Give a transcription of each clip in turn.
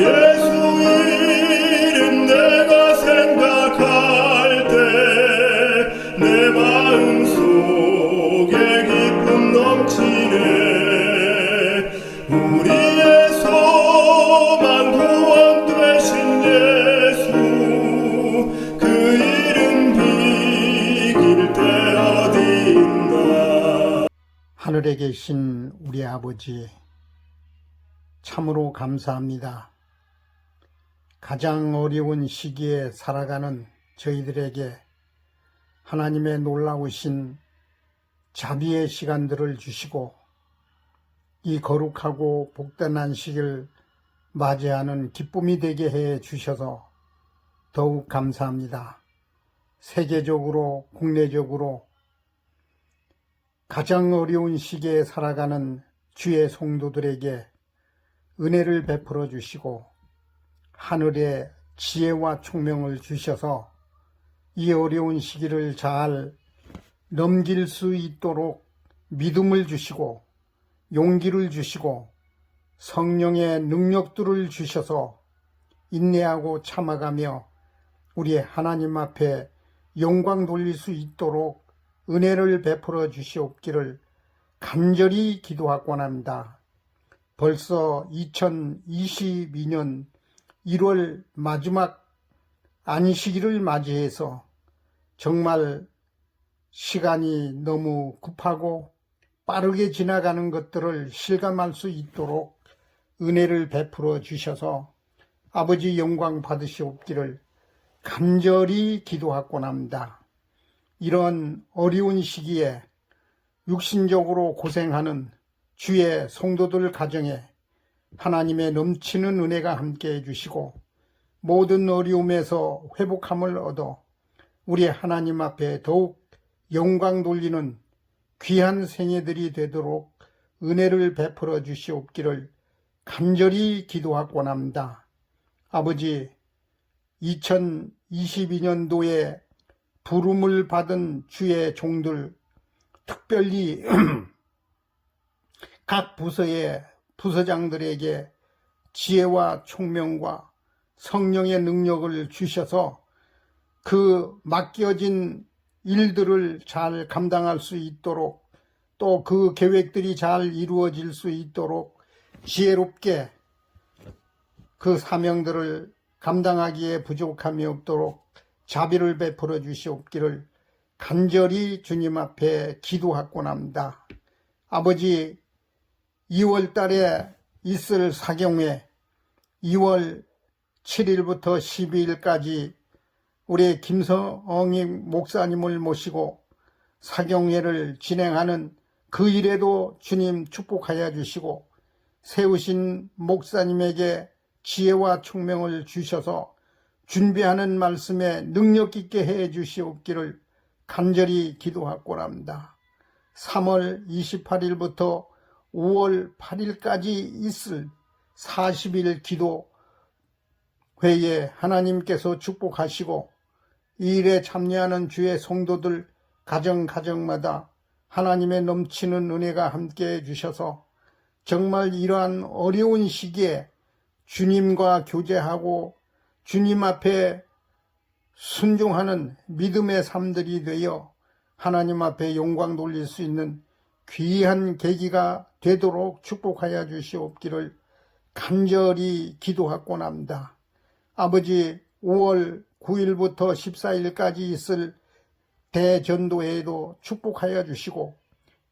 예수 이름 내가 생각할 때 내 마음속에 기쁨 넘치네. 우리의 소망 구원 되신 예수, 그 이름 비길 때 어디 있나. 하늘에 계신 우리 아버지, 참으로 감사합니다. 가장 어려운 시기에 살아가는 저희들에게 하나님의 놀라우신 자비의 시간들을 주시고 이 거룩하고 복된 안식을 맞이하는 기쁨이 되게 해 주셔서 더욱 감사합니다. 세계적으로 국내적으로 가장 어려운 시기에 살아가는 주의 성도들에게 은혜를 베풀어 주시고 하늘의 지혜와 총명을 주셔서 이 어려운 시기를 잘 넘길 수 있도록 믿음을 주시고 용기를 주시고 성령의 능력들을 주셔서 인내하고 참아가며 우리 하나님 앞에 영광 돌릴 수 있도록 은혜를 베풀어 주시옵기를 간절히 기도하곤 합니다. 벌써 2022년 1월 마지막 안식일을 맞이해서 정말 시간이 너무 급하고 빠르게 지나가는 것들을 실감할 수 있도록 은혜를 베풀어 주셔서 아버지 영광 받으시옵기를 간절히 기도하곤 합니다. 이런 어려운 시기에 육신적으로 고생하는 주의 성도들 가정에 하나님의 넘치는 은혜가 함께해 주시고 모든 어려움에서 회복함을 얻어 우리 하나님 앞에 더욱 영광 돌리는 귀한 생애들이 되도록 은혜를 베풀어 주시옵기를 간절히 기도하곤 합니다. 아버지, 2022년도에 부름을 받은 주의 종들, 특별히 각 부서의 부서장들에게 지혜와 총명과 성령의 능력을 주셔서 그 맡겨진 일들을 잘 감당할 수 있도록 또 그 계획들이 잘 이루어질 수 있도록 지혜롭게 그 사명들을 감당하기에 부족함이 없도록 자비를 베풀어 주시옵기를 간절히 주님 앞에 기도하곤 합니다. 아버지, 2월 달에 있을 사경회 2월 7일부터 12일까지 우리 김성임 목사님을 모시고 사경회를 진행하는 그 일에도 주님 축복하여 주시고 세우신 목사님에게 지혜와 총명을 주셔서 준비하는 말씀에 능력 있게 해 주시옵기를 간절히 기도하곤 합니다. 3월 28일부터 5월 8일까지 있을 40일 기도 회에 하나님께서 축복하시고 이 일에 참여하는 주의 성도들 가정마다 하나님의 넘치는 은혜가 함께해 주셔서 정말 이러한 어려운 시기에 주님과 교제하고 주님 앞에 순종하는 믿음의 삶들이 되어 하나님 앞에 영광 돌릴 수 있는 귀한 계기가 되도록 축복하여 주시옵기를 간절히 기도하곤 합니다. 아버지, 5월 9일부터 14일까지 있을 대전도회에도 축복하여 주시고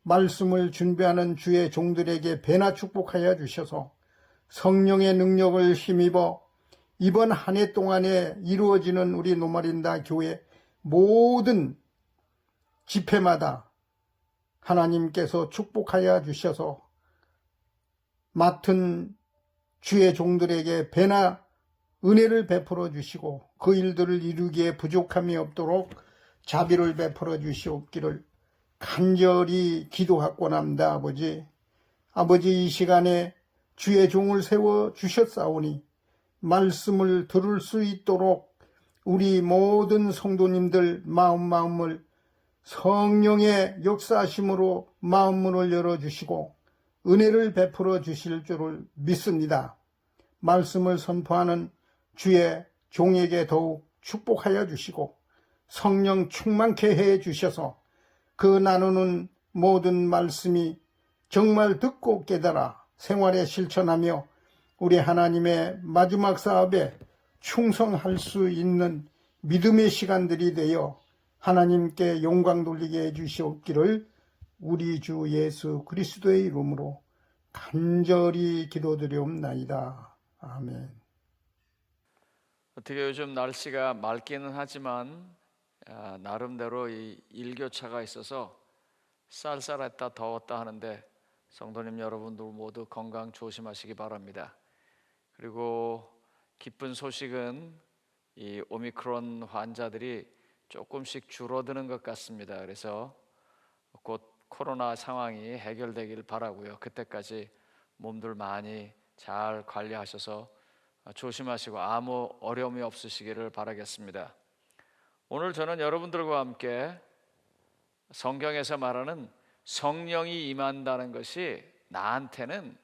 말씀을 준비하는 주의 종들에게 배나 축복하여 주셔서 성령의 능력을 힘입어 이번 한 해 동안에 이루어지는 우리 노마린다 교회 모든 집회마다 하나님께서 축복하여 주셔서 맡은 주의 종들에게 배나 은혜를 베풀어 주시고 그 일들을 이루기에 부족함이 없도록 자비를 베풀어 주시옵기를 간절히 기도하곤 합니다. 아버지, 이 시간에 주의 종을 세워 주셨사오니 말씀을 들을 수 있도록 우리 모든 성도님들 마음을 성령의 역사하심으로 마음문을 열어주시고 은혜를 베풀어 주실 줄을 믿습니다. 말씀을 선포하는 주의 종에게 더욱 축복하여 주시고 성령 충만케 해 주셔서 그 나누는 모든 말씀이 정말 듣고 깨달아 생활에 실천하며 우리 하나님의 마지막 사업에 충성할 수 있는 믿음의 시간들이 되어 하나님께 영광 돌리게 해 주시옵기를 우리 주 예수 그리스도의 이름으로 간절히 기도드리옵나이다. 아멘. 어떻게 요즘 날씨가 맑기는 하지만 나름대로 이 일교차가 있어서 쌀쌀했다 더웠다 하는데 성도님 여러분들 모두 건강 조심하시기 바랍니다. 그리고 기쁜 소식은 이 오미크론 환자들이 조금씩 줄어드는 것 같습니다. 그래서 곧 코로나 상황이 해결되길 바라고요. 그때까지 몸들 많이 잘 관리하셔서 조심하시고 아무 어려움이 없으시기를 바라겠습니다. 오늘 저는 여러분들과 함께 성경에서 말하는 성령이 임한다는 것이 나한테는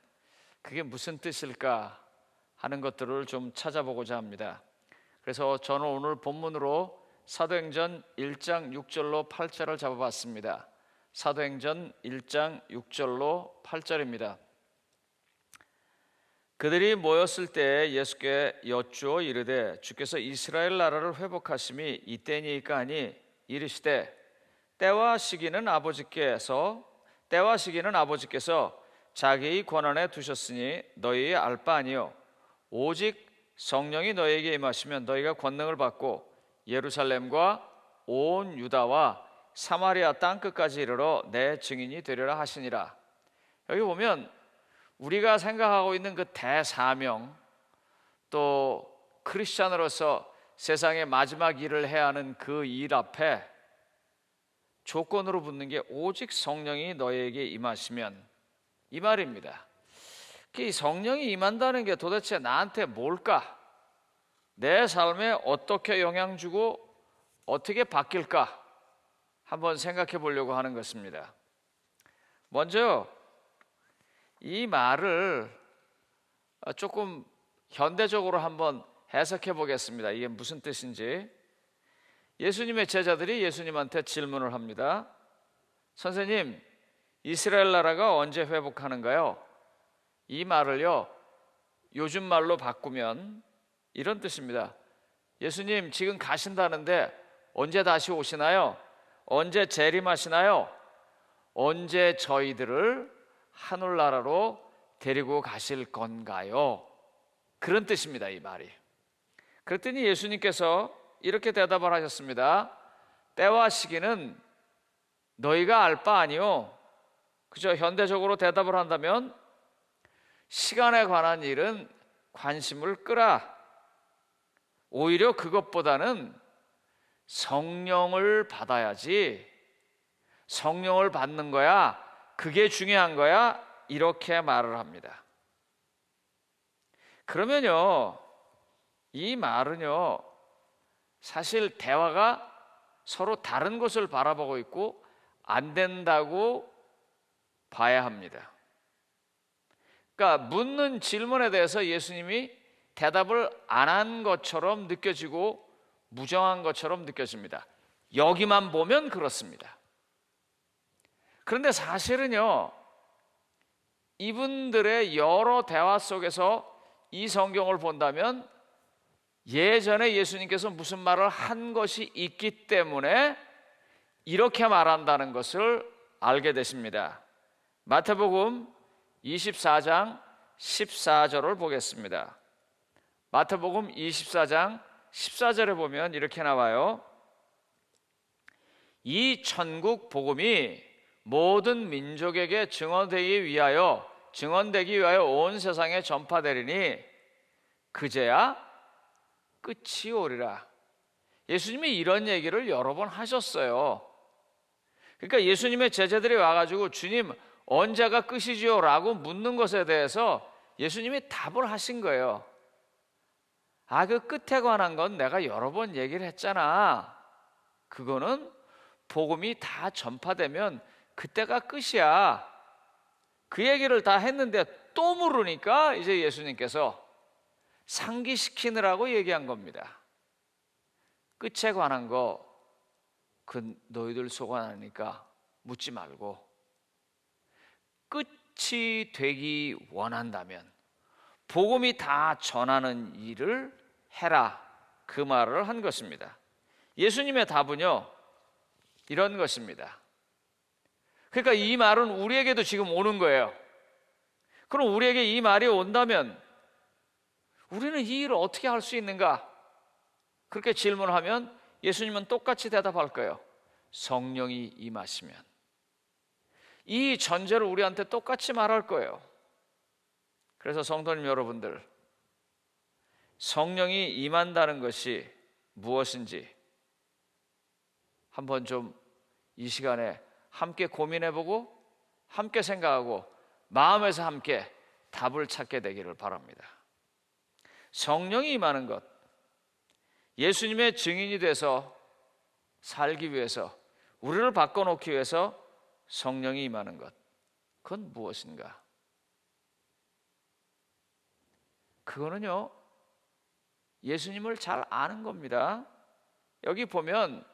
그게 무슨 뜻일까 하는 것들을 좀 찾아보고자 합니다. 그래서 저는 오늘 본문으로 사도행전 1장 6절로 8절을 잡아봤습니다. 사도행전 1장 6절로 8절입니다. 그들이 모였을 때 예수께 여쭈어 이르되 주께서 이스라엘 나라를 회복하심이 이때니까 하니 이르시되 때와 시기는 아버지께서 자기의 권한에 두셨으니 너희의 알 바 아니요 오직 성령이 너희에게 임하시면 너희가 권능을 받고 예루살렘과 온 유다와 사마리아 땅끝까지 이르러 내 증인이 되리라 하시니라. 여기 보면 우리가 생각하고 있는 그 대사명, 또 크리스찬으로서 세상의 마지막 일을 해야 하는 그 일 앞에 조건으로 붙는 게 오직 성령이 너희에게 임하시면, 이 말입니다. 이 성령이 임한다는 게 도대체 나한테 뭘까? 내 삶에 어떻게 영향 주고 어떻게 바뀔까? 한번 생각해 보려고 하는 것입니다. 먼저 이 말을 조금 현대적으로 한번 해석해 보겠습니다. 이게 무슨 뜻인지. 예수님의 제자들이 예수님한테 질문을 합니다. 선생님, 이스라엘 나라가 언제 회복하는가요? 이 말을요, 요즘 말로 바꾸면 이런 뜻입니다. 예수님, 지금 가신다는데 언제 다시 오시나요? 언제 재림하시나요? 언제 저희들을 하늘나라로 데리고 가실 건가요? 그런 뜻입니다, 이 말이. 그랬더니 예수님께서 이렇게 대답을 하셨습니다. 때와 시기는 너희가 알 바 아니요. 그저 현대적으로 대답을 한다면 시간에 관한 일은 관심을 끄라. 오히려 그것보다는 성령을 받아야지. 성령을 받는 거야. 그게 중요한 거야. 이렇게 말을 합니다. 그러면요, 이 말은요, 사실 대화가 서로 다른 것을 바라보고 있고 안 된다고 봐야 합니다. 그러니까 묻는 질문에 대해서 예수님이 대답을 안 한 것처럼 느껴지고 무정한 것처럼 느껴집니다. 여기만 보면 그렇습니다. 그런데 사실은요, 이분들의 여러 대화 속에서 이 성경을 본다면 예전에 예수님께서 무슨 말을 한 것이 있기 때문에 이렇게 말한다는 것을 알게 되십니다. 마태복음 24장 14절을 보겠습니다. 마태복음 24장 14절에 보면 이렇게 나와요. 이 천국 복음이 모든 민족에게 증언되기 위하여 온 세상에 전파되리니 그제야 끝이 오리라. 예수님이 이런 얘기를 여러 번 하셨어요. 그러니까 예수님의 제자들이 와가지고 주님 언제가 끝이지요? 라고 묻는 것에 대해서 예수님이 답을 하신 거예요. 그 끝에 관한 건 내가 여러 번 얘기를 했잖아. 그거는 복음이 다 전파되면 그때가 끝이야. 그 얘기를 다 했는데 또 물으니까 이제 예수님께서 상기시키느라고 얘기한 겁니다. 끝에 관한 거 너희들 소관하니까 묻지 말고 끝이 되기 원한다면 복음이 다 전하는 일을 해라, 그 말을 한 것입니다. 예수님의 답은요 이런 것입니다. 그러니까 이 말은 우리에게도 지금 오는 거예요. 그럼 우리에게 이 말이 온다면 우리는 이 일을 어떻게 할 수 있는가? 그렇게 질문하면 예수님은 똑같이 대답할 거예요. 성령이 임하시면. 이 전제를 우리한테 똑같이 말할 거예요. 그래서 성도님 여러분들, 성령이 임한다는 것이 무엇인지 한번 좀 이 시간에 함께 고민해보고 함께 생각하고 마음에서 함께 답을 찾게 되기를 바랍니다. 성령이 임하는 것, 예수님의 증인이 돼서 살기 위해서, 우리를 바꿔놓기 위해서 성령이 임하는 것, 그건 무엇인가? 그거는요 예수님을 잘 아는 겁니다. 여기 보면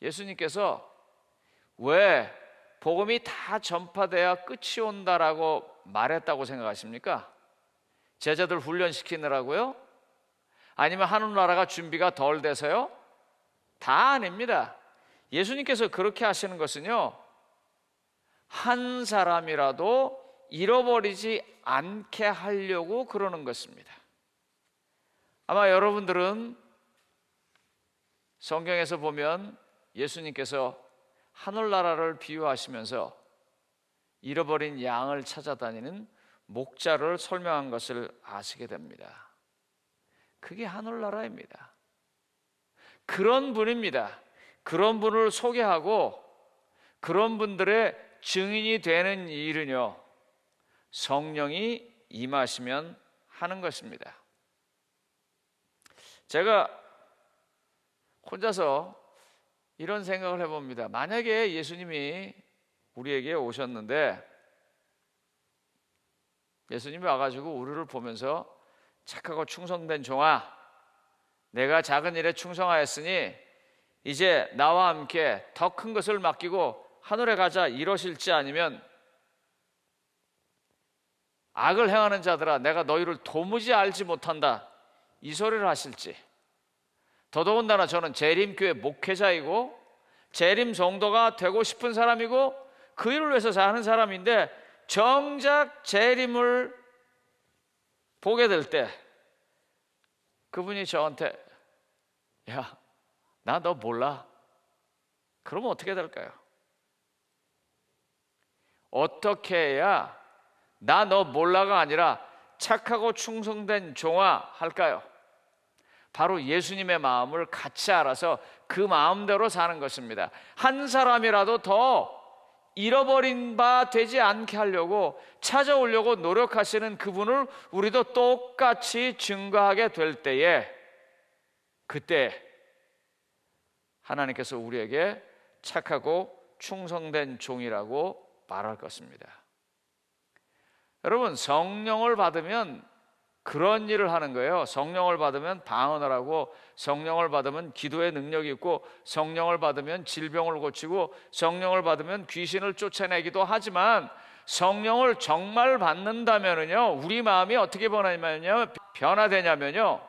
예수님께서 왜 복음이 다 전파돼야 끝이 온다라고 말했다고 생각하십니까? 제자들 훈련시키느라고요? 아니면 하늘나라가 준비가 덜 돼서요? 다 아닙니다. 예수님께서 그렇게 하시는 것은요 한 사람이라도 잃어버리지 않게 하려고 그러는 것입니다. 아마 여러분들은 성경에서 보면 예수님께서 하늘나라를 비유하시면서 잃어버린 양을 찾아다니는 목자를 설명한 것을 아시게 됩니다. 그게 하늘나라입니다. 그런 분입니다. 그런 분을 소개하고 그런 분들의 증인이 되는 일은요 성령이 임하시면 하는 것입니다. 제가 혼자서 이런 생각을 해봅니다. 만약에 예수님이 우리에게 오셨는데 예수님이 와가지고 우리를 보면서 착하고 충성된 종아, 내가 작은 일에 충성하였으니 이제 나와 함께 더 큰 것을 맡기고 하늘에 가자, 이러실지 아니면 악을 행하는 자들아 내가 너희를 도무지 알지 못한다, 이 소리를 하실지. 더더군다나 저는 재림교회 목회자이고 재림 성도가 되고 싶은 사람이고 그 일을 위해서 사는 사람인데 정작 재림을 보게 될 때 그분이 저한테 야, 나 너 몰라. 그러면 어떻게 될까요? 어떻게 해야 나 너 몰라가 아니라 착하고 충성된 종아 할까요? 바로 예수님의 마음을 같이 알아서 그 마음대로 사는 것입니다. 한 사람이라도 더 잃어버린 바 되지 않게 하려고 찾아오려고 노력하시는 그분을 우리도 똑같이 증거하게 될 때에 그때 하나님께서 우리에게 착하고 충성된 종이라고 말할 것입니다. 여러분, 성령을 받으면 그런 일을 하는 거예요. 성령을 받으면 방언을 하고, 성령을 받으면 기도의 능력이 있고, 성령을 받으면 질병을 고치고, 성령을 받으면 귀신을 쫓아내기도 하지만 성령을 정말 받는다면요 우리 마음이 어떻게 변화되냐면요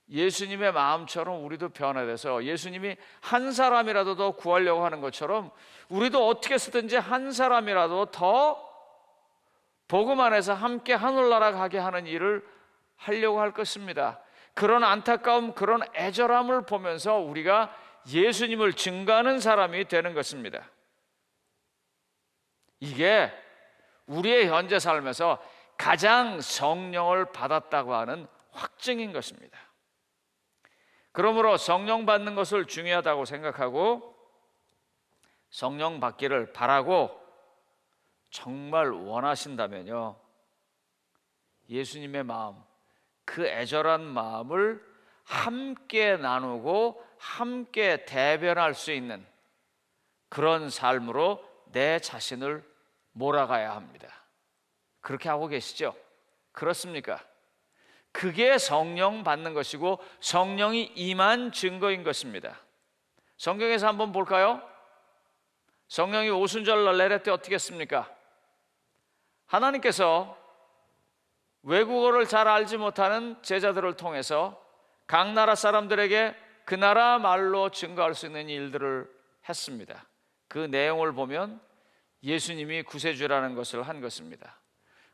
예수님의 마음처럼 우리도 변화돼서 예수님이 한 사람이라도 더 구하려고 하는 것처럼 우리도 어떻게 쓰든지 한 사람이라도 더 복음 안에서 함께 하늘나라 가게 하는 일을 하려고 할 것입니다. 그런 안타까움, 그런 애절함을 보면서 우리가 예수님을 증거하는 사람이 되는 것입니다. 이게 우리의 현재 삶에서 가장 성령을 받았다고 하는 확증인 것입니다. 그러므로 성령 받는 것을 중요하다고 생각하고 성령 받기를 바라고 정말 원하신다면요 예수님의 마음, 그 애절한 마음을 함께 나누고 함께 대변할 수 있는 그런 삶으로 내 자신을 몰아가야 합니다. 그렇게 하고 계시죠? 그렇습니까? 그게 성령 받는 것이고 성령이 임한 증거인 것입니다. 성경에서 한번 볼까요? 성령이 오순절 내릴 때 어떻게 했습니까? 하나님께서 외국어를 잘 알지 못하는 제자들을 통해서 각 나라 사람들에게 그 나라 말로 증거할 수 있는 일들을 했습니다. 그 내용을 보면 예수님이 구세주라는 것을 한 것입니다.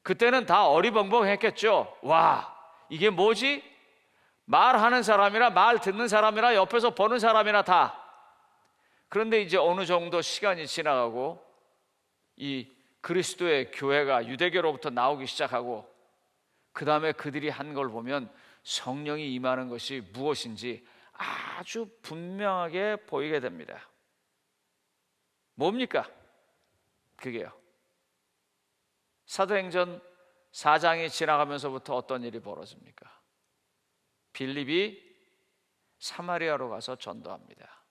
그때는 다 어리벙벙했겠죠. 와, 이게 뭐지? 말하는 사람이라 말 듣는 사람이라 옆에서 보는 사람이라 다. 그런데 이제 어느 정도 시간이 지나가고 이 그리스도의 교회가 유대교로부터 나오기 시작하고 그 다음에 그들이 한 걸 보면 성령이 임하는 것이 무엇인지 아주 분명하게 보이게 됩니다. 뭡니까? 그게요. 사도행전 4장이 지나가면서부터 어떤 일이 벌어집니까? 빌립이 사마리아로 가서 전도합니다.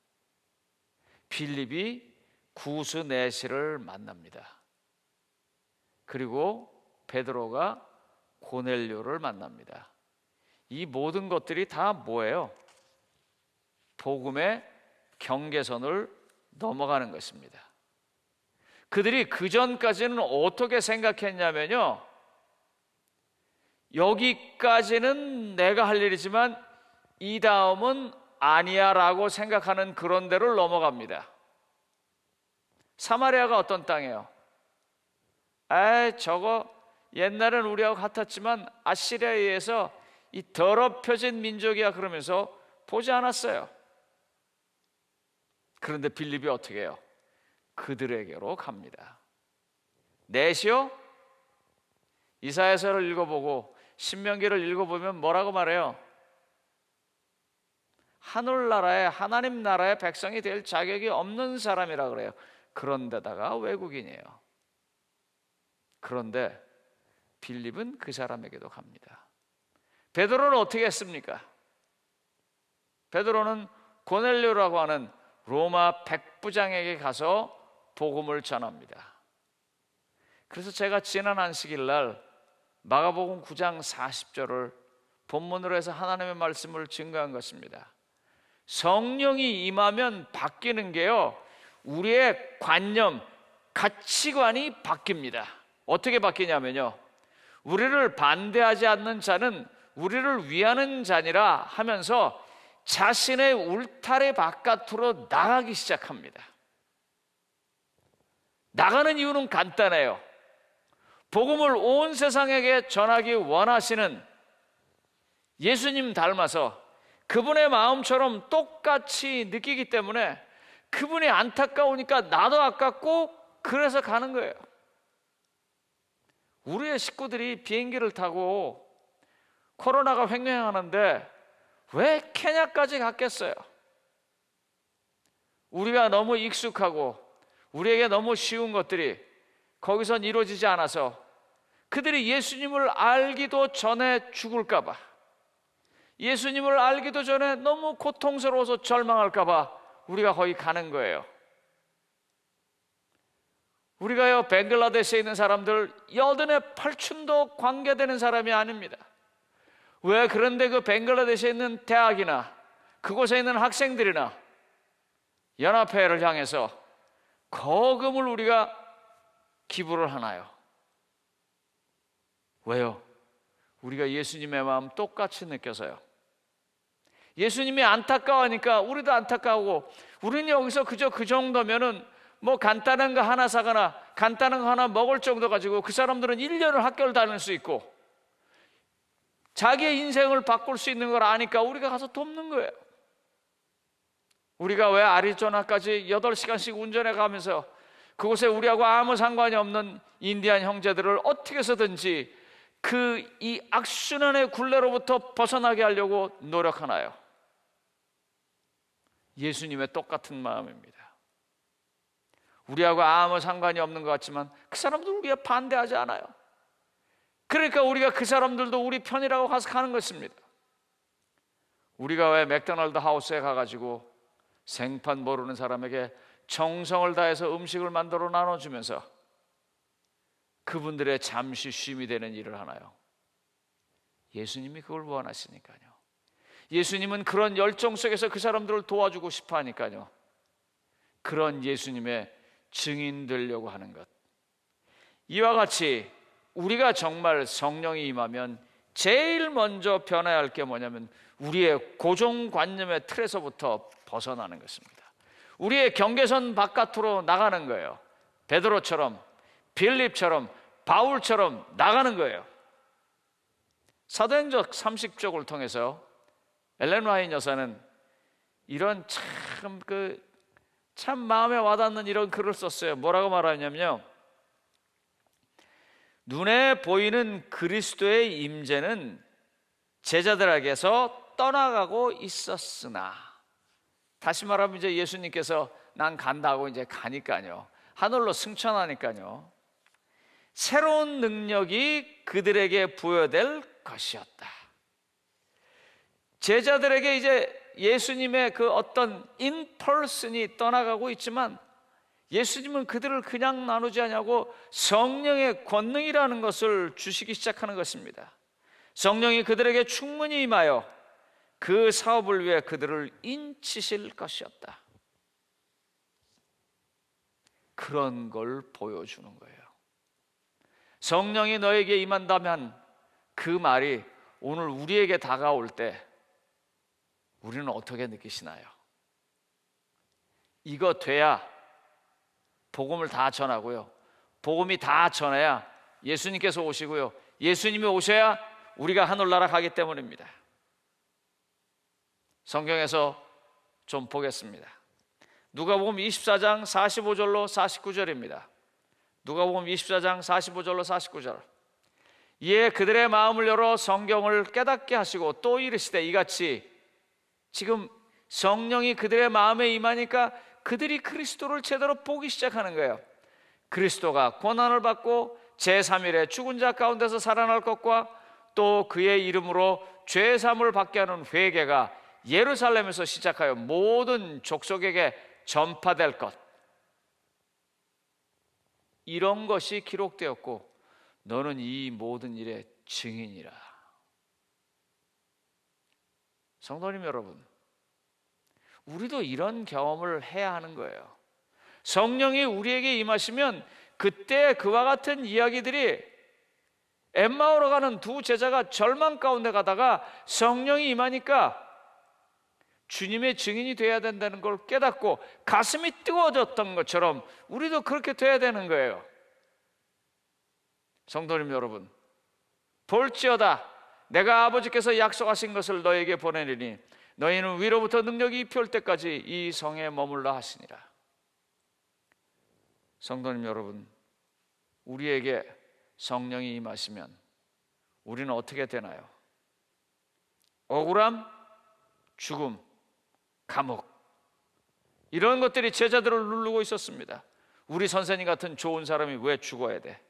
빌립이 구스 내시를 만납니다. 그리고 베드로가 고넬료를 만납니다. 이 모든 것들이 다 뭐예요? 복음의 경계선을 넘어가는 것입니다. 그들이 그 전까지는 어떻게 생각했냐면요, 여기까지는 내가 할 일이지만 이 다음은 아니야 라고 생각하는 그런 데를 넘어갑니다. 사마리아가 어떤 땅이에요? 저거 옛날엔 우리하고 같았지만 아시리아에 의해서 이 더럽혀진 민족이야 그러면서 보지 않았어요. 그런데 빌립이 어떻게 해요? 그들에게로 갑니다. 넷이요? 이사야서를 읽어보고 신명기를 읽어보면 뭐라고 말해요? 하늘나라의 하나님 나라의 백성이 될 자격이 없는 사람이라 그래요. 그런데다가 외국인이에요. 그런데 빌립은 그 사람에게도 갑니다. 베드로는 어떻게 했습니까? 베드로는 고넬료라고 하는 로마 백부장에게 가서 복음을 전합니다. 그래서 제가 지난 안식일 날 마가복음 9장 40절을 본문으로 해서 하나님의 말씀을 증거한 것입니다. 성령이 임하면 바뀌는 게요, 우리의 관념, 가치관이 바뀝니다. 어떻게 바뀌냐면요, 우리를 반대하지 않는 자는 우리를 위하는 자니라 하면서 자신의 울타리 바깥으로 나가기 시작합니다. 나가는 이유는 간단해요. 복음을 온 세상에게 전하기 원하시는 예수님 닮아서 그분의 마음처럼 똑같이 느끼기 때문에 그분이 안타까우니까 나도 아깝고 그래서 가는 거예요. 우리의 식구들이 비행기를 타고 코로나가 횡행하는데 왜 케냐까지 갔겠어요? 우리가 너무 익숙하고 우리에게 너무 쉬운 것들이 거기선 이루어지지 않아서 그들이 예수님을 알기도 전에 죽을까 봐, 예수님을 알기도 전에 너무 고통스러워서 절망할까 봐 우리가 거기 가는 거예요. 우리가요, 벵글라데시에 있는 사람들 여든의 팔춘도 관계되는 사람이 아닙니다. 왜? 그런데 그 벵글라데시에 있는 대학이나 그곳에 있는 학생들이나 연합회를 향해서 거금을 우리가 기부를 하나요? 왜요? 우리가 예수님의 마음 똑같이 느껴서요. 예수님이 안타까워하니까 우리도 안타까우고, 우리는 여기서 그저 그 정도면은 뭐 간단한 거 하나 사거나 간단한 거 하나 먹을 정도 가지고 그 사람들은 1년을 학교를 다닐 수 있고 자기의 인생을 바꿀 수 있는 걸 아니까 우리가 가서 돕는 거예요. 우리가 왜 아리조나까지 8시간씩 운전해 가면서 그곳에 우리하고 아무 상관이 없는 인디안 형제들을 어떻게 해서든지 이 악순환의 굴레로부터 벗어나게 하려고 노력하나요? 예수님의 똑같은 마음입니다. 우리하고 아무 상관이 없는 것 같지만 그 사람들 우리가 반대하지 않아요. 그러니까 우리가 그 사람들도 우리 편이라고 가서 가는 것입니다. 우리가 왜 맥도날드 하우스에 가가지고 생판 모르는 사람에게 정성을 다해서 음식을 만들어 나눠주면서 그분들의 잠시 쉼이 되는 일을 하나요? 예수님이 그걸 원하시니까요. 예수님은 그런 열정 속에서 그 사람들을 도와주고 싶어 하니까요. 그런 예수님의 증인 되려고 하는 것. 이와 같이 우리가 정말 성령이 임하면 제일 먼저 변해야 할 게 뭐냐면 우리의 고정관념의 틀에서부터 벗어나는 것입니다. 우리의 경계선 바깥으로 나가는 거예요. 베드로처럼, 빌립처럼, 바울처럼 나가는 거예요. 사도행전 30쪽을 통해서 엘렌 화이트 여사는 이런 참 마음에 와닿는 이런 글을 썼어요. 뭐라고 말하냐면요, 눈에 보이는 그리스도의 임재는 제자들에게서 떠나가고 있었으나, 다시 말하면 이제 예수님께서 난 간다고 이제 가니까요, 하늘로 승천하니까요, 새로운 능력이 그들에게 부여될 것이었다. 제자들에게 이제 예수님의 그 어떤 인펄슨이 떠나가고 있지만 예수님은 그들을 그냥 나누지 않냐고 성령의 권능이라는 것을 주시기 시작하는 것입니다. 성령이 그들에게 충분히 임하여 그 사업을 위해 그들을 인치실 것이었다. 그런 걸 보여주는 거예요. 성령이 너에게 임한다면 그 말이 오늘 우리에게 다가올 때 우리는 어떻게 느끼시나요? 이거 돼야 복음을 다 전하고요, 복음이 다 전해야 예수님께서 오시고요, 예수님이 오셔야 우리가 하늘나라 가기 때문입니다. 성경에서 좀 보겠습니다. 누가복음 24장 45절로 49절입니다. 누가복음 24장 45절로 49절. 이에 그들의 마음을 열어 성경을 깨닫게 하시고 또 이르시되, 이같이 지금 성령이 그들의 마음에 임하니까 그들이 그리스도를 제대로 보기 시작하는 거예요. 그리스도가 고난을 받고 제3일에 죽은 자 가운데서 살아날 것과 또 그의 이름으로 죄 사함을 받게 하는 회개가 예루살렘에서 시작하여 모든 족속에게 전파될 것, 이런 것이 기록되었고 너는 이 모든 일의 증인이라. 성도님 여러분, 우리도 이런 경험을 해야 하는 거예요. 성령이 우리에게 임하시면 그때 그와 같은 이야기들이, 엠마오로 가는 두 제자가 절망 가운데 가다가 성령이 임하니까 주님의 증인이 돼야 된다는 걸 깨닫고 가슴이 뜨거워졌던 것처럼 우리도 그렇게 돼야 되는 거예요. 성도님 여러분, 볼지어다 내가 아버지께서 약속하신 것을 너에게 보내리니 너희는 위로부터 능력이 입혀올 때까지 이 성에 머물러 하시니라. 성도님 여러분, 우리에게 성령이 임하시면 우리는 어떻게 되나요? 억울함, 죽음, 감옥, 이런 것들이 제자들을 누르고 있었습니다. 우리 선생님 같은 좋은 사람이 왜 죽어야 돼?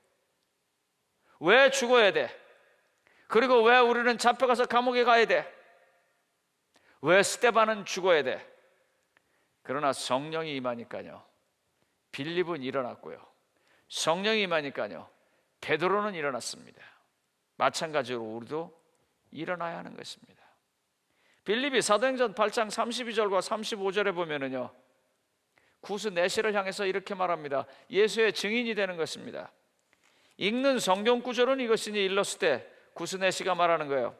왜 죽어야 돼? 그리고 왜 우리는 잡혀가서 감옥에 가야 돼? 왜 스데반은 죽어야 돼? 그러나 성령이 임하니까요, 빌립은 일어났고요, 성령이 임하니까요, 베드로는 일어났습니다. 마찬가지로 우리도 일어나야 하는 것입니다. 빌립이 사도행전 8장 32절과 35절에 보면은요, 구스 내시를 향해서 이렇게 말합니다. 예수의 증인이 되는 것입니다. 읽는 성경 구절은 이것이니 일렀을 구스 내시가 말하는 거예요.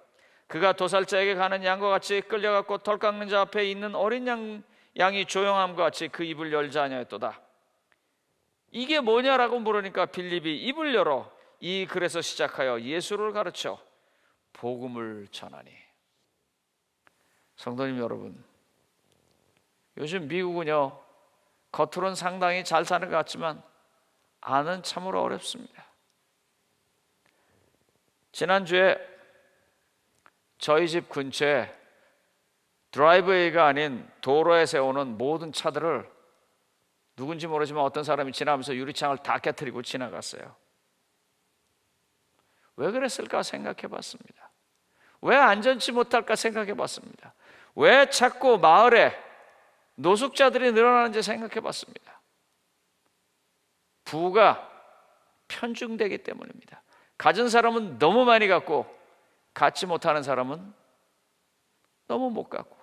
그가 도살자에게 가는 양과 같이 끌려갔고 털 깎는 자 앞에 있는 어린 양이 조용함과 같이 그 입을 열지 아니하였도다. 이게 뭐냐라고 물으니까 빌립이 입을 열어 이 글에서 시작하여 예수를 가르쳐 복음을 전하니. 성도님 여러분, 요즘 미국은요, 겉으로는 상당히 잘 사는 것 같지만 안은 참으로 어렵습니다. 지난주에 저희 집 근처에 드라이브웨이가 아닌 도로에 세우는 모든 차들을 누군지 모르지만 어떤 사람이 지나면서 유리창을 다 깨트리고 지나갔어요. 왜 그랬을까 생각해 봤습니다. 왜 안전치 못할까 생각해 봤습니다. 왜 자꾸 마을에 노숙자들이 늘어나는지 생각해 봤습니다. 부가 편중되기 때문입니다. 가진 사람은 너무 많이 갖고 갖지 못하는 사람은 너무 못 갖고,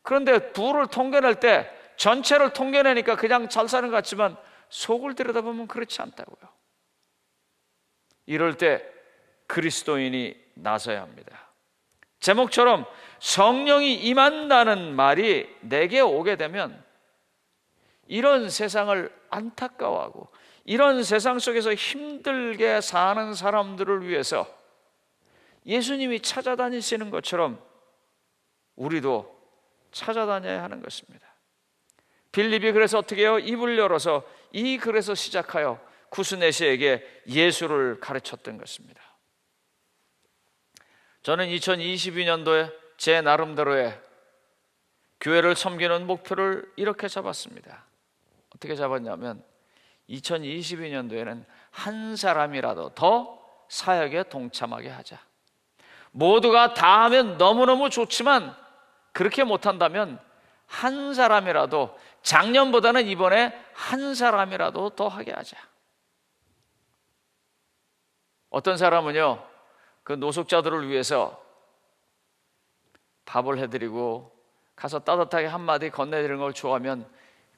그런데 부를 통계낼 때 전체를 통계내니까 그냥 잘 사는 것 같지만 속을 들여다보면 그렇지 않다고요. 이럴 때 그리스도인이 나서야 합니다. 제목처럼 성령이 임한다는 말이 내게 오게 되면 이런 세상을 안타까워하고 이런 세상 속에서 힘들게 사는 사람들을 위해서 예수님이 찾아다니시는 것처럼 우리도 찾아다녀야 하는 것입니다. 빌립이 그래서 어떻게 해요? 입을 열어서 이 글에서 시작하여 구스네시에게 예수를 가르쳤던 것입니다. 저는 2022년도에 제 나름대로의 교회를 섬기는 목표를 이렇게 잡았습니다. 어떻게 잡았냐면 2022년도에는 한 사람이라도 더 사역에 동참하게 하자. 모두가 다 하면 너무너무 좋지만 그렇게 못한다면 한 사람이라도, 작년보다는 이번에 한 사람이라도 더 하게 하자. 어떤 사람은요, 그 노숙자들을 위해서 밥을 해드리고 가서 따뜻하게 한마디 건네드리는 걸 좋아하면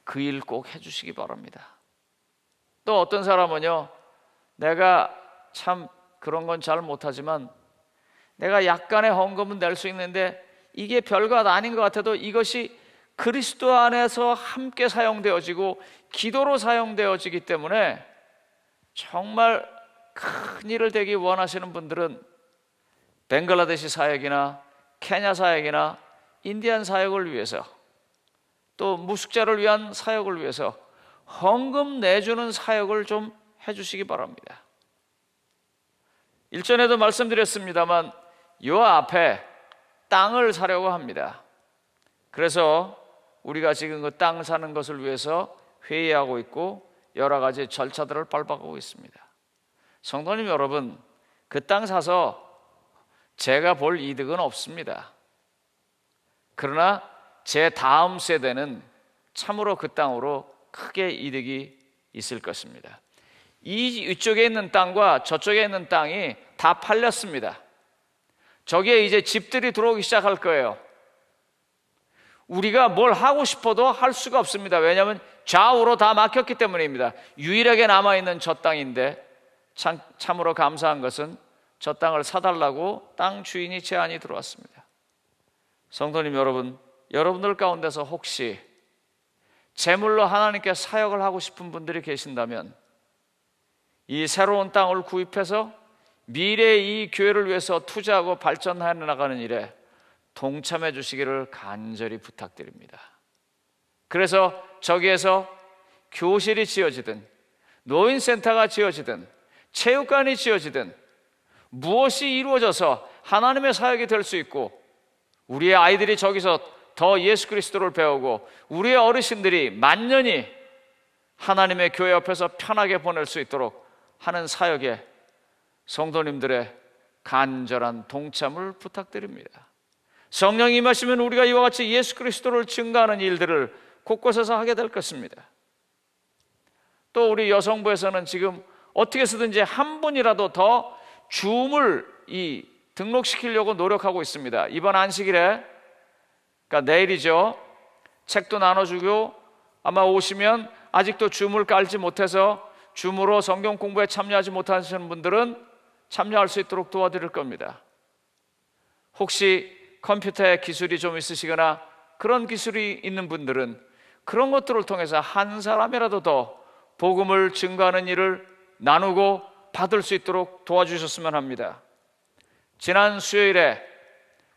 그 일 꼭 해주시기 바랍니다. 또 어떤 사람은요, 내가 참 그런 건 잘 못하지만 내가 약간의 헌금은 낼 수 있는데 이게 별것 아닌 것 같아도 이것이 그리스도 안에서 함께 사용되어지고 기도로 사용되어지기 때문에 정말 큰 일을 되기 원하시는 분들은 벵글라데시 사역이나 케냐 사역이나 인디안 사역을 위해서, 또 무숙자를 위한 사역을 위해서 헌금 내주는 사역을 좀 해주시기 바랍니다. 일전에도 말씀드렸습니다만 요 앞에 땅을 사려고 합니다. 그래서 우리가 지금 그 땅 사는 것을 위해서 회의하고 있고 여러 가지 절차들을 밟아가고 있습니다. 성도님 여러분, 그 땅 사서 제가 볼 이득은 없습니다. 그러나 제 다음 세대는 참으로 그 땅으로 크게 이득이 있을 것입니다. 이쪽에 있는 땅과 저쪽에 있는 땅이 다 팔렸습니다. 저기에 이제 집들이 들어오기 시작할 거예요. 우리가 뭘 하고 싶어도 할 수가 없습니다. 왜냐하면 좌우로 다 막혔기 때문입니다. 유일하게 남아있는 저 땅인데 참으로 감사한 것은 저 땅을 사달라고 땅 주인이 제안이 들어왔습니다. 성도님 여러분, 여러분들 가운데서 혹시 제물로 하나님께 사역을 하고 싶은 분들이 계신다면 이 새로운 땅을 구입해서 미래의 이 교회를 위해서 투자하고 발전해 나가는 일에 동참해 주시기를 간절히 부탁드립니다. 그래서 저기에서 교실이 지어지든 노인센터가 지어지든 체육관이 지어지든 무엇이 이루어져서 하나님의 사역이 될 수 있고 우리의 아이들이 저기서 더 예수 그리스도를 배우고 우리의 어르신들이 만년히 하나님의 교회 옆에서 편하게 보낼 수 있도록 하는 사역에 성도님들의 간절한 동참을 부탁드립니다. 성령이 임하시면 우리가 이와 같이 예수 그리스도를 증거하는 일들을 곳곳에서 하게 될 것입니다. 또 우리 여성부에서는 지금 어떻게 해서든지 한 분이라도 더 줌을 등록시키려고 노력하고 있습니다. 이번 안식일에, 그러니까 내일이죠, 책도 나눠주고 아마 오시면 아직도 줌을 깔지 못해서 줌으로 성경 공부에 참여하지 못하시는 분들은 참여할 수 있도록 도와드릴 겁니다. 혹시 컴퓨터에 기술이 좀 있으시거나 그런 기술이 있는 분들은 그런 것들을 통해서 한 사람이라도 더 복음을 증거하는 일을 나누고 받을 수 있도록 도와주셨으면 합니다. 지난 수요일에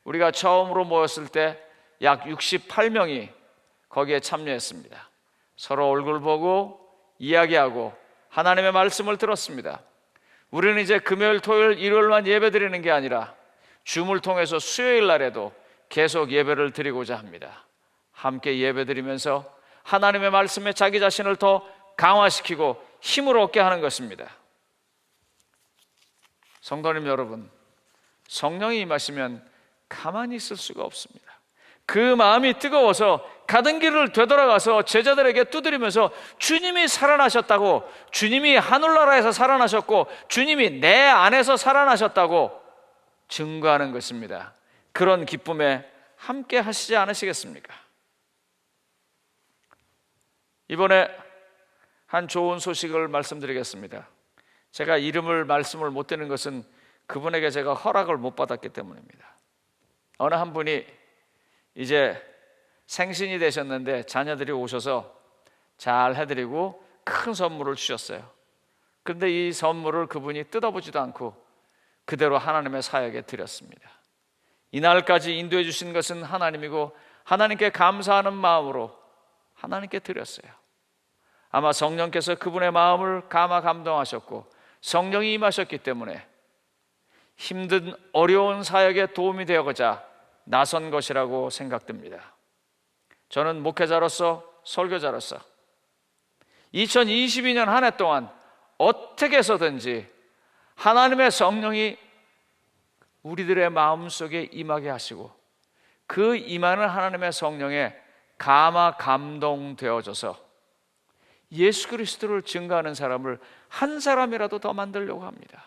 우리가 처음으로 모였을 때 약 68명이 거기에 참여했습니다. 서로 얼굴 보고 이야기하고 하나님의 말씀을 들었습니다. 우리는 이제 금요일, 토요일, 일요일만 예배 드리는 게 아니라 줌을 통해서 수요일 날에도 계속 예배를 드리고자 합니다. 함께 예배 드리면서 하나님의 말씀에 자기 자신을 더 강화시키고 힘을 얻게 하는 것입니다. 성도님 여러분, 성령이 임하시면 가만히 있을 수가 없습니다. 그 마음이 뜨거워서 가던 길을 되돌아가서 제자들에게 두드리면서 주님이 살아나셨다고, 주님이 하늘나라에서 살아나셨고 주님이 내 안에서 살아나셨다고 증거하는 것입니다. 그런 기쁨에 함께 하시지 않으시겠습니까? 이번에 한 좋은 소식을 말씀드리겠습니다. 제가 이름을 말씀을 못 드리는 것은 그분에게 제가 허락을 못 받았기 때문입니다. 어느 한 분이 이제 생신이 되셨는데 자녀들이 오셔서 잘 해드리고 큰 선물을 주셨어요. 그런데 이 선물을 그분이 뜯어보지도 않고 그대로 하나님의 사역에 드렸습니다. 이날까지 인도해 주신 것은 하나님이고 하나님께 감사하는 마음으로 하나님께 드렸어요. 아마 성령께서 그분의 마음을 감동하셨고 성령이 임하셨기 때문에 힘든 어려운 사역에 도움이 되어가자 나선 것이라고 생각됩니다. 저는 목회자로서 설교자로서 2022년 한 해 동안 어떻게 해서든지 하나님의 성령이 우리들의 마음속에 임하게 하시고 그 임하는 하나님의 성령에 감동되어져서 예수 그리스도를 증거하는 사람을 한 사람이라도 더 만들려고 합니다.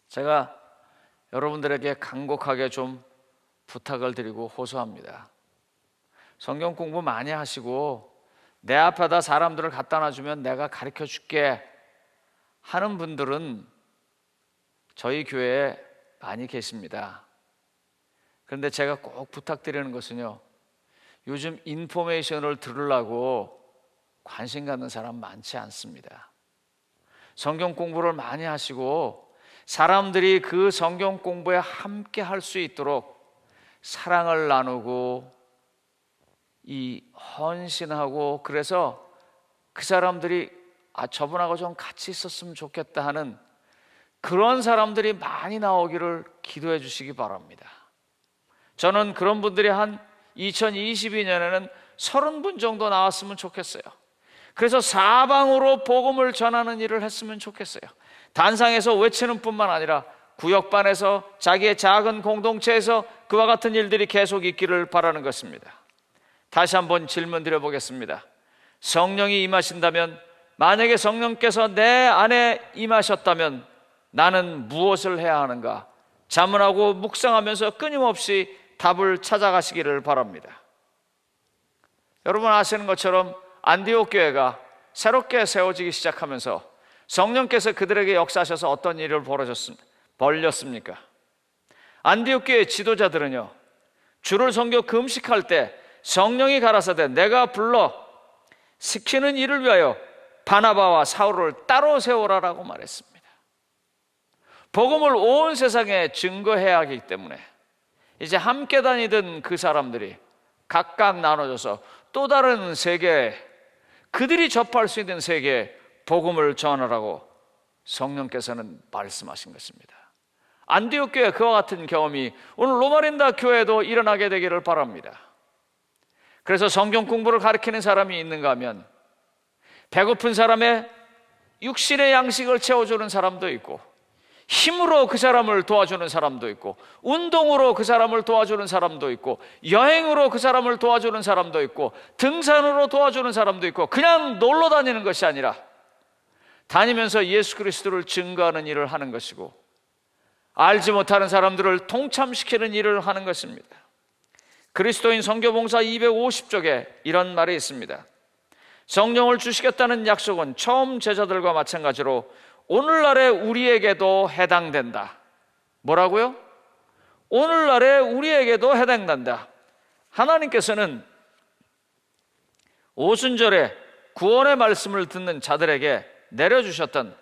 제가 여러분들에게 간곡하게 좀 부탁을 드리고 호소합니다. 성경 공부 많이 하시고 내 앞에다 사람들을 갖다 놔주면 내가 가르쳐 줄게 하는 분들은 저희 교회에 많이 계십니다. 그런데 제가 꼭 부탁드리는 것은요, 요즘 인포메이션을 들으려고 관심 갖는 사람 많지 않습니다. 성경 공부를 많이 하시고 사람들이 그 성경 공부에 함께 할 수 있도록 사랑을 나누고 이 헌신하고, 그래서 그 사람들이 저분하고 좀 같이 있었으면 좋겠다 하는 그런 사람들이 많이 나오기를 기도해 주시기 바랍니다. 저는 그런 분들이 한 2022년에는 30분 정도 나왔으면 좋겠어요. 그래서 사방으로 복음을 전하는 일을 했으면 좋겠어요. 단상에서 외치는 뿐만 아니라 구역반에서 자기의 작은 공동체에서 그와 같은 일들이 계속 있기를 바라는 것입니다. 다시 한번 질문 드려보겠습니다. 성령이 임하신다면, 만약에 성령께서 내 안에 임하셨다면 나는 무엇을 해야 하는가? 자문하고 묵상하면서 끊임없이 답을 찾아가시기를 바랍니다. 여러분 아시는 것처럼 안디옥 교회가 새롭게 세워지기 시작하면서 성령께서 그들에게 역사하셔서 어떤 일을 벌렸습니까? 안디옥 교회 지도자들은요, 주를 섬겨 금식할 때 성령이 가라사대 내가 불러 시키는 일을 위하여 바나바와 사울을 따로 세우라라고 말했습니다. 복음을 온 세상에 증거해야 하기 때문에 이제 함께 다니던 그 사람들이 각각 나눠져서 또 다른 세계에, 그들이 접할 수 있는 세계에 복음을 전하라고 성령께서는 말씀하신 것입니다. 안디옥 교회 그와 같은 경험이 오늘 로마린다 교회도 일어나게 되기를 바랍니다. 그래서 성경 공부를 가르치는 사람이 있는가 하면 배고픈 사람의 육신의 양식을 채워주는 사람도 있고, 힘으로 그 사람을 도와주는 사람도 있고, 운동으로 그 사람을 도와주는 사람도 있고, 여행으로 그 사람을 도와주는 사람도 있고, 등산으로 도와주는 사람도 있고, 그냥 놀러 다니는 것이 아니라 다니면서 예수 그리스도를 증거하는 일을 하는 것이고, 알지 못하는 사람들을 동참시키는 일을 하는 것입니다. 그리스도인 선교봉사 250쪽에 이런 말이 있습니다. 성령을 주시겠다는 약속은 처음 제자들과 마찬가지로 오늘날의 우리에게도 해당된다. 뭐라고요? 오늘날의 우리에게도 해당된다. 하나님께서는 오순절에 구원의 말씀을 듣는 자들에게 내려주셨던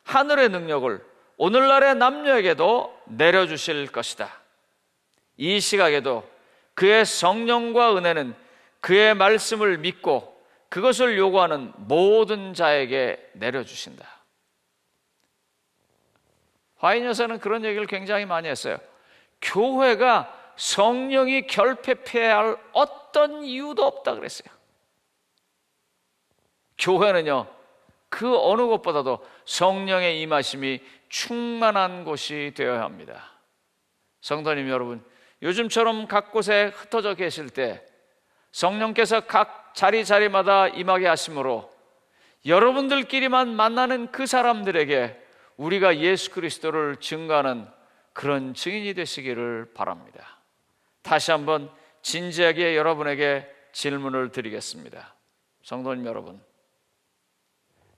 하늘의 능력을 오늘날의 남녀에게도 내려주실 것이다. 이 시각에도 그의 성령과 은혜는 그의 말씀을 믿고 그것을 요구하는 모든 자에게 내려주신다. 화인 여사는 그런 얘기를 굉장히 많이 했어요. 교회가 성령이 결핍해야 할 어떤 이유도 없다 그랬어요. 교회는요, 그 어느 것보다도 성령의 임하심이 충만한 곳이 되어야 합니다. 성도님 여러분, 요즘처럼 각 곳에 흩어져 계실 때 성령께서 각 자리마다 임하게 하심으로 여러분들끼리만 만나는 그 사람들에게 우리가 예수 그리스도를 증거하는 그런 증인이 되시기를 바랍니다. 다시 한번 진지하게 여러분에게 질문을 드리겠습니다. 성도님 여러분,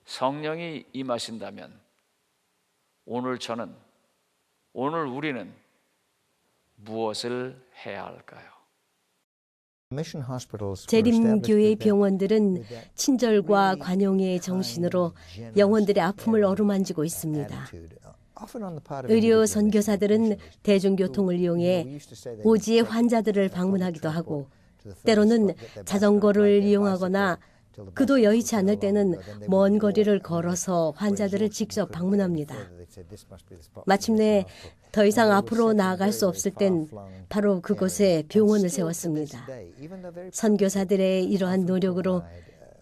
성령이 임하신다면 오늘 우리는 무엇을 해야 할까요? 재림교회 병원들은 친절과 관용의 정신으로 영혼들의 아픔을 어루만지고 있습니다. 의료 선교사들은 대중교통을 이용해 오지의 환자들을 방문하기도 하고 때로는 자전거를 이용하거나 그도 여의치 않을 때는 먼 거리를 걸어서 환자들을 직접 방문합니다. 마침내 더 이상 앞으로 나아갈 수 없을 땐 바로 그곳에 병원을 세웠습니다. 선교사들의 이러한 노력으로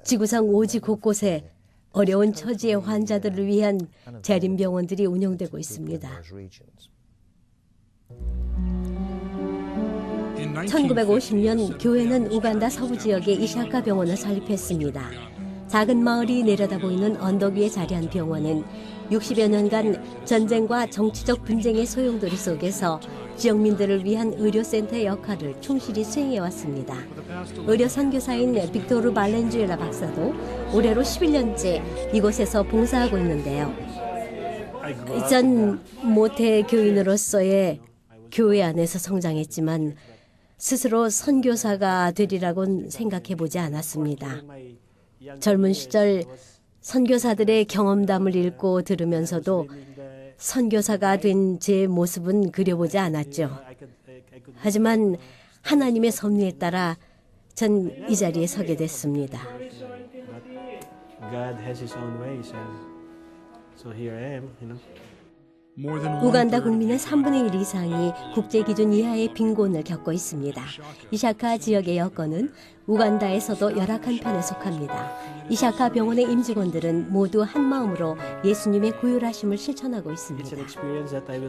지구상 오지 곳곳에 어려운 처지의 환자들을 위한 재림병원들이 운영되고 있습니다. 1950년 교회는 우간다 서부 지역에 이샤카 병원을 설립했습니다. 작은 마을이 내려다 보이는 언덕 위에 자리한 병원은 60여 년간 전쟁과 정치적 분쟁의 소용돌이 속에서 지역민들을 위한 의료센터의 역할을 충실히 수행해왔습니다. 의료 선교사인 빅토르 발렌주엘라 박사도 올해로 11년째 이곳에서 봉사하고 있는데요. 전 모태 교인으로서의 교회 안에서 성장했지만 스스로 선교사가 되리라고는 생각해보지 않았습니다. 젊은 시절 선교사들의 경험담을 읽고 들으면서도 선교사가 된 제 모습은 그려보지 않았죠. 하지만 하나님의 섭리에 따라 전 이 자리에 서게 됐습니다. God has His own ways, and so here I am, 우간다 국민의 3분의 1 이상이 국제기준 이하의 빈곤을 겪고 있습니다. 이샤카 지역의 여건은 우간다에서도 열악한 편에 속합니다. 이샤카 병원의 임직원들은 모두 한마음으로 예수님의 구휼하심을 실천하고 있습니다.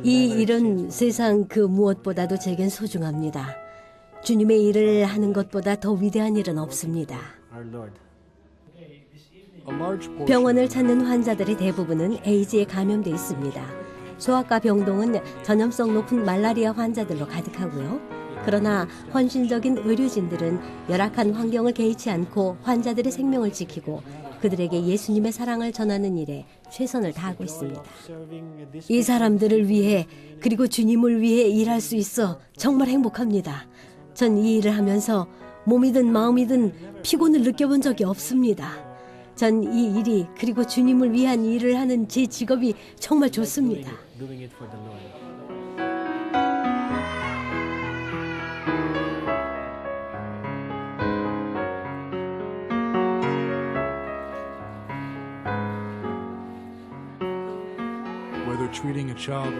이 일은 세상 그 무엇보다도 제겐 소중합니다. 주님의 일을 하는 것보다 더 위대한 일은 없습니다. 병원을 찾는 환자들의 대부분은 에이즈에 감염돼 있습니다. 소아과 병동은 전염성 높은 말라리아 환자들로 가득하고요. 그러나 헌신적인 의료진들은 열악한 환경을 개의치 않고 환자들의 생명을 지키고 그들에게 예수님의 사랑을 전하는 일에 최선을 다하고 있습니다. 이 사람들을 위해 그리고 주님을 위해 일할 수 있어 정말 행복합니다. 전 이 일을 하면서 몸이든 마음이든 피곤을 느껴본 적이 없습니다. 전 이 일이 그리고 주님을 위한 일을 하는 제 직업이 정말 좋습니다.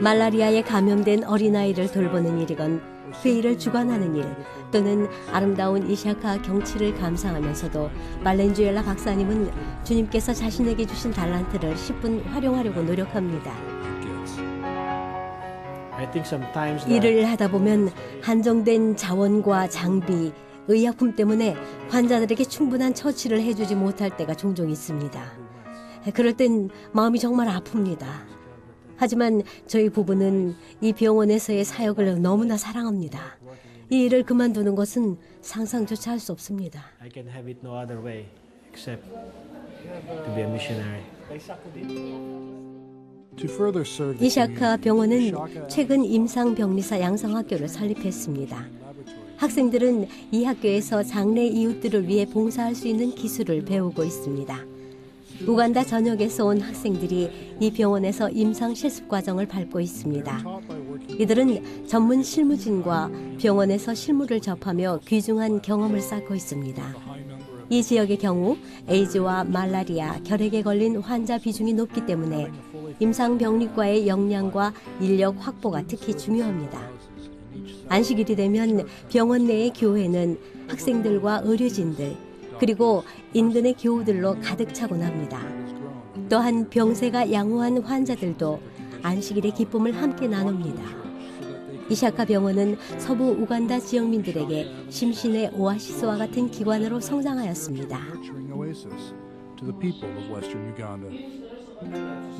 말라리아에 감염된 어린아이를 돌보는 일이건 회의를 주관하는 일 또는 아름다운 이샤카 경치를 감상하면서도 발렌주엘라 박사님은 주님께서 자신에게 주신 달란트를 10분 활용하려고 노력합니다. 일을 하다 보면 한정된 자원과 장비, 의약품 때문에 환자들에게 충분한 처치를 해주지 못할 때가 종종 있습니다. 그럴 땐 마음이 정말 아픕니다. 하지만 저희 부부는 이 병원에서의 사역을 너무나 사랑합니다. 이 일을 그만두는 것은 상상조차 할 수 없습니다. I can have it no other way except to be a missionary. 이샤카 병원은 최근 임상병리사 양성학교를 설립했습니다. 학생들은 이 학교에서 장래 이웃들을 위해 봉사할 수 있는 기술을 배우고 있습니다. 우간다 전역에서 온 학생들이 이 병원에서 임상 실습 과정을 밟고 있습니다. 이들은 전문 실무진과 병원에서 실무를 접하며 귀중한 경험을 쌓고 있습니다. 이 지역의 경우 에이즈와 말라리아, 결핵에 걸린 환자 비중이 높기 때문에 임상병리과의 역량과 인력 확보가 특히 중요합니다. 안식일이 되면 병원 내의 교회는 학생들과 의료진들, 그리고 인근의 교우들로 가득 차곤 합니다. 또한 병세가 양호한 환자들도 안식일의 기쁨을 함께 나눕니다. 이샤카 병원은 서부 우간다 지역민들에게 심신의 오아시스와 같은 기관으로 성장하였습니다.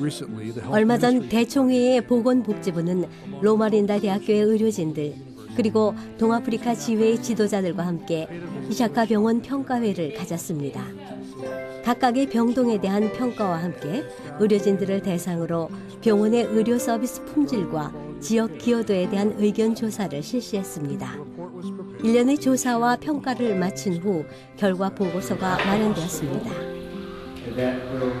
Recently, the health 얼마 전 ministry 대총회의 보건복지부는 로마린다 대학교의 의료진들 그리고 동아프리카 지회의 지도자들과 함께 이샤카 병원 평가회를 가졌습니다. 각각의 병동에 대한 평가와 함께 의료진들을 대상으로 병원의 의료 서비스 품질과 지역 기여도에 대한 의견 조사를 실시했습니다. 1년의 조사와 평가를 마친 후 결과 보고서가 마련되었습니다. that will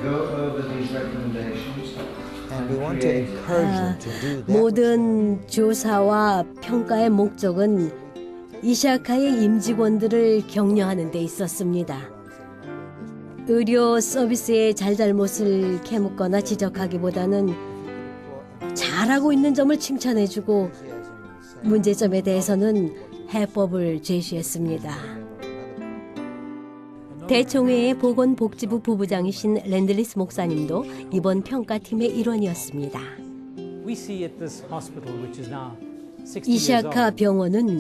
go over these recommendations And we want to encourage them to do that. 모든 조사와 평가의 목적은 이샤카의 임직원들을 격려하는 데 있었습니다. 의료 서비스의 잘잘못을 캐묻거나 지적하기보다는 잘하고 있는 점을 칭찬해주고 문제점에 대해서는 해법을 제시했습니다. 대총회의 보건복지부 부부장이신 랜들리스 목사님도 이번 평가팀의 일원이었습니다. We see at this hospital, which is now 60 years 이샤카 old, 병원은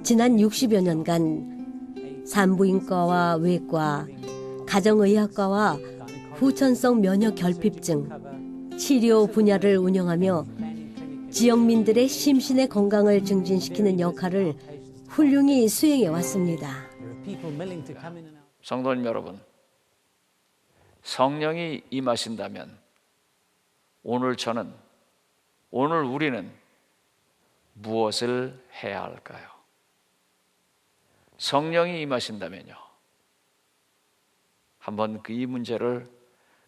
지난 60여 년간 산부인과와 외과, 가정의학과와 후천성 면역 결핍증, 치료 분야를 운영하며 지역민들의 심신의 건강을 증진시키는 역할을 훌륭히 수행해 왔습니다. there are people willing to come in and out. 성도님 여러분, 성령이 임하신다면 오늘 우리는 무엇을 해야 할까요? 성령이 임하신다면요. 한번 이 문제를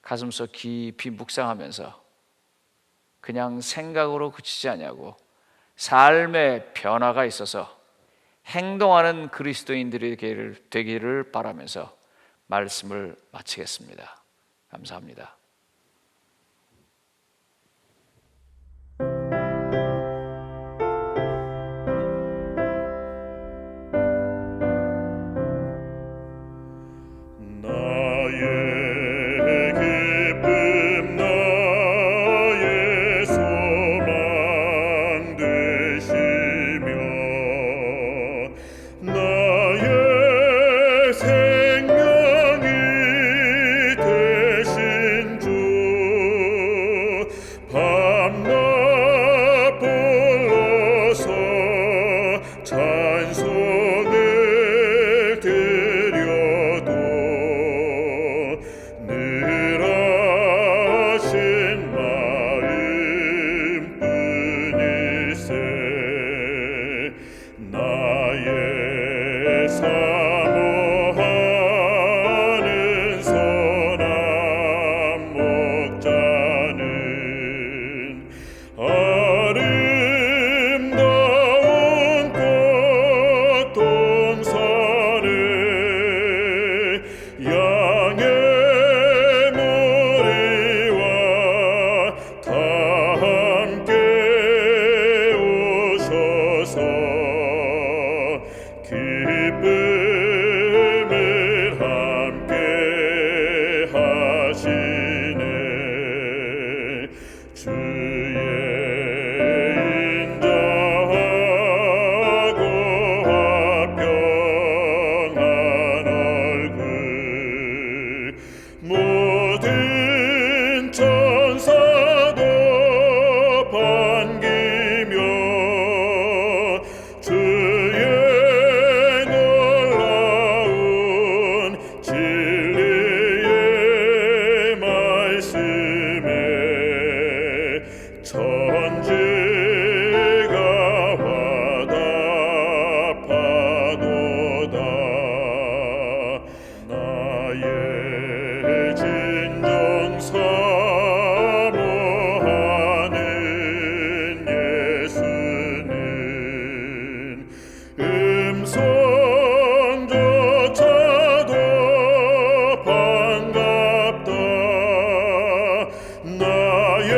가슴속 깊이 묵상하면서 그냥 생각으로 그치지 않냐고 삶의 변화가 있어서 행동하는 그리스도인들이 되기를 바라면서 말씀을 마치겠습니다. 감사합니다. 나의 기쁨 나의 소망 되시며 나의 생명이 되신 주 밤낮 불러서 찬송을 드려도 늘 하신 마음뿐일세 나의 사모하는 선한 목자는 아름다운 꽃 동산에 양의 무리와 다 함께 오셔서 기쁨을 함께 하시네 주의 인자하고 화평한 얼굴 모든 천사도 반기며 주의 놀라운 진리의 말씀에 천지가 화답하도다 나의 진정 사모하는 예수는 음성조차도 반갑다 나의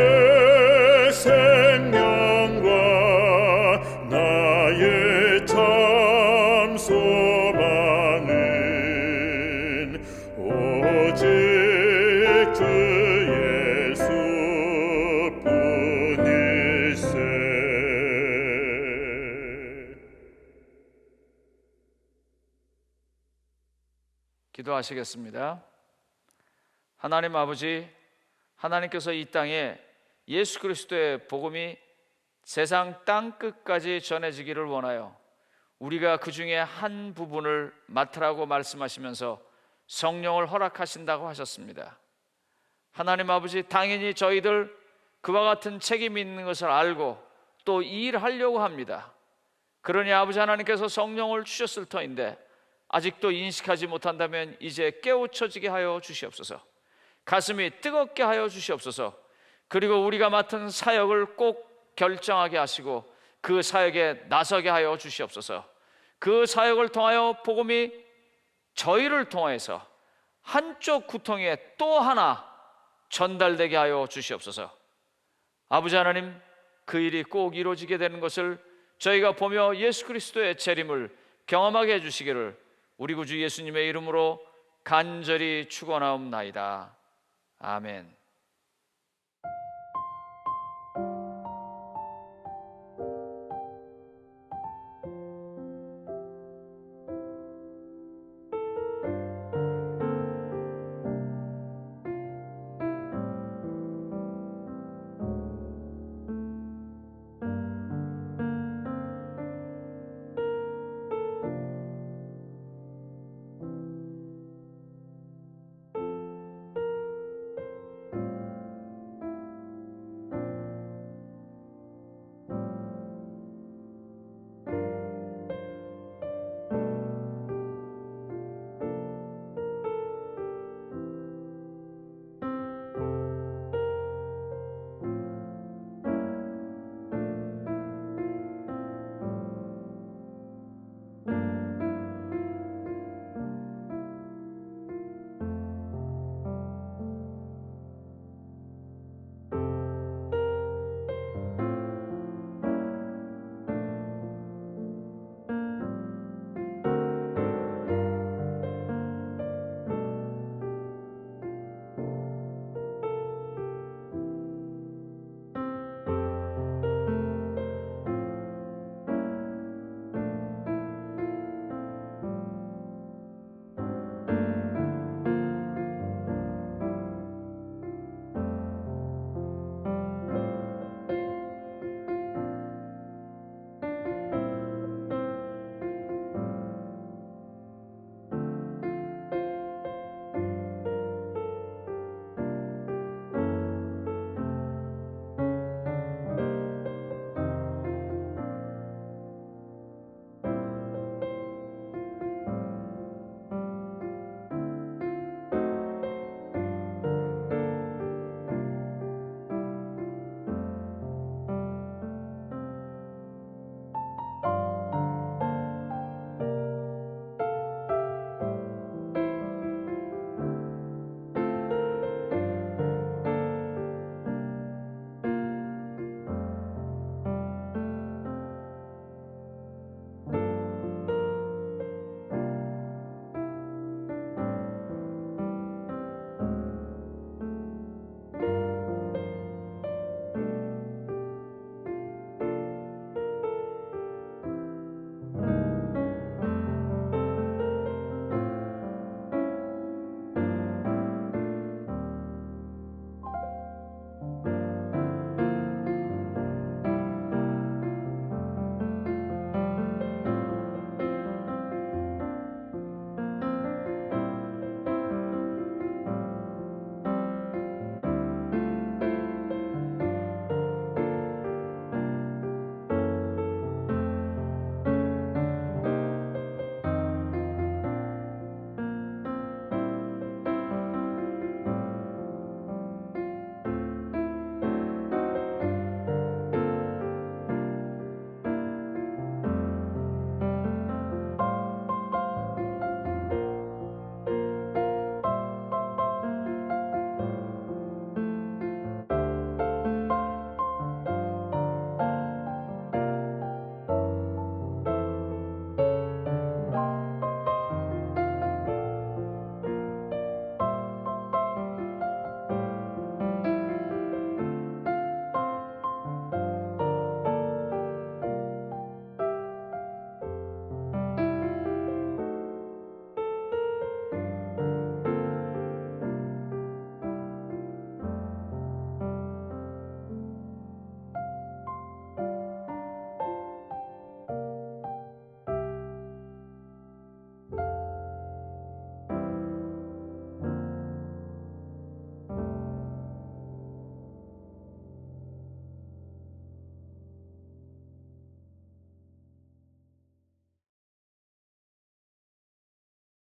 생명과 나의 참 소망은 오직 주 예수뿐일세 기도하시겠습니다. 하나님 아버지, 하나님께서 이 땅에 예수 그리스도의 복음이 세상 땅 끝까지 전해지기를 원하여 우리가 그 중에 한 부분을 맡으라고 말씀하시면서 성령을 허락하신다고 하셨습니다. 하나님 아버지, 당연히 저희들 그와 같은 책임이 있는 것을 알고 또 일하려고 합니다. 그러니 아버지 하나님께서 성령을 주셨을 터인데 아직도 인식하지 못한다면 이제 깨우쳐지게 하여 주시옵소서. 가슴이 뜨겁게 하여 주시옵소서. 그리고 우리가 맡은 사역을 꼭 결정하게 하시고 그 사역에 나서게 하여 주시옵소서. 그 사역을 통하여 복음이 저희를 통해서 한쪽 구덩이에 또 하나 전달되게 하여 주시옵소서. 아버지 하나님, 그 일이 꼭 이루어지게 되는 것을 저희가 보며 예수 그리스도의 재림을 경험하게 해주시기를 우리 구주 예수님의 이름으로 간절히 축원하옵나이다. 아멘.